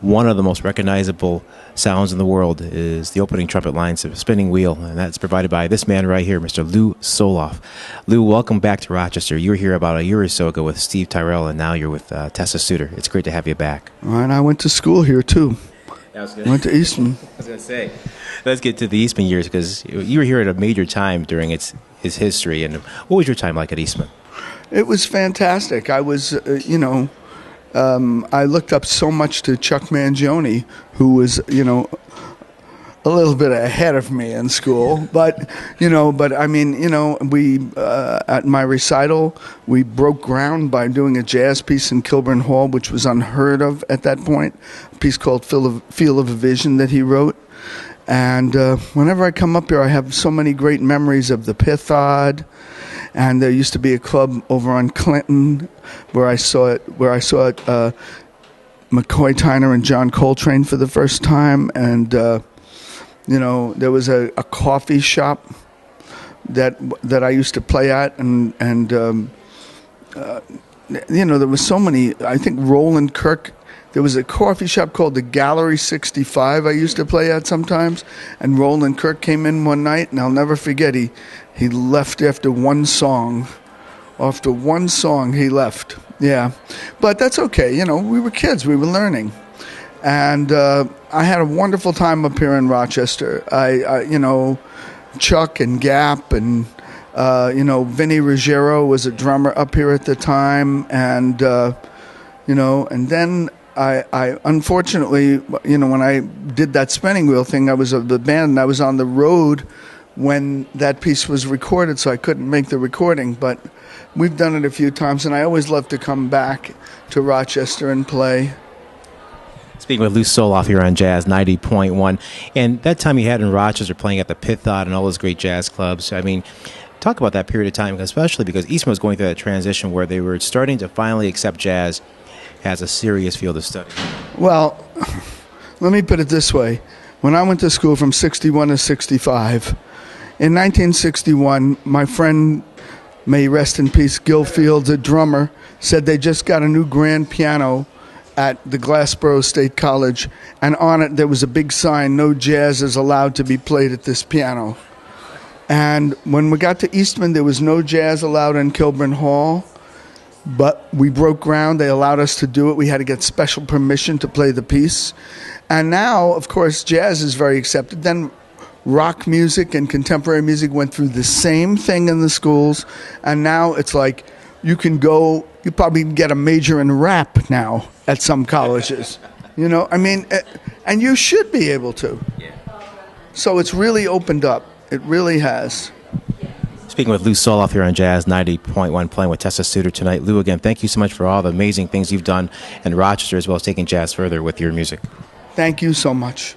one of the most recognizable sounds in the world is the opening trumpet lines of Spinning Wheel, and that's provided by this man right here, Mr. Lew Soloff. Lew, welcome back to Rochester. You were here about a year or so ago with Steve Tyrell, and now you're with Tessa Suter. It's great to have you back. And I went to school here, too. I went to Eastman. I was going to say, let's get to the Eastman years, because you were here at a major time during its history. And what was your time like at Eastman? It was fantastic. I was, I looked up so much to Chuck Mangione, who was, a little bit ahead of me in school. But we, at my recital, we broke ground by doing a jazz piece in Kilburn Hall, which was unheard of at that point, a piece called Feel of a Vision that he wrote. And whenever I come up here, I have so many great memories of the Pithod. And there used to be a club over on Clinton where I saw McCoy Tyner and John Coltrane for the first time. And, there was a coffee shop that I used to play at. And there was so many. I think Roland Kirk. There was a coffee shop called the Gallery 65 I used to play at sometimes, and Roland Kirk came in one night, and I'll never forget, he left after one song. After one song, he left. Yeah. But that's okay. We were kids. We were learning. And I had a wonderful time up here in Rochester. Chuck and Gap and, Vinny Ruggiero was a drummer up here at the time. And, and then I unfortunately, when I did that Spinning Wheel thing, I was of the band and I was on the road when that piece was recorded, so I couldn't make the recording. But we've done it a few times, and I always love to come back to Rochester and play. Speaking with Lew Soloff here on Jazz 90.1, and that time you had in Rochester playing at the Pithod and all those great jazz clubs, I mean, talk about that period of time, especially because Eastman was going through that transition where they were starting to finally accept jazz as a serious field of study. Well, let me put it this way. When I went to school from 61 to 65, in 1961, my friend, may he rest in peace, Gil Fields, a drummer, said they just got a new grand piano at the Glassboro State College, and on it there was a big sign, "No jazz is allowed to be played at this piano." And when we got to Eastman, there was no jazz allowed in Kilburn Hall. But we broke ground. They allowed us to do it. We had to get special permission to play the piece. And now, of course, jazz is very accepted. Then rock music and contemporary music went through the same thing in the schools. And now it's like you probably can get a major in rap now at some colleges. And you should be able to. So it's really opened up. It really has. Speaking with Lew Soloff here on Jazz 90.1, playing with Tessa Suter tonight. Lew, again, thank you so much for all the amazing things you've done in Rochester, as well as taking jazz further with your music. Thank you so much.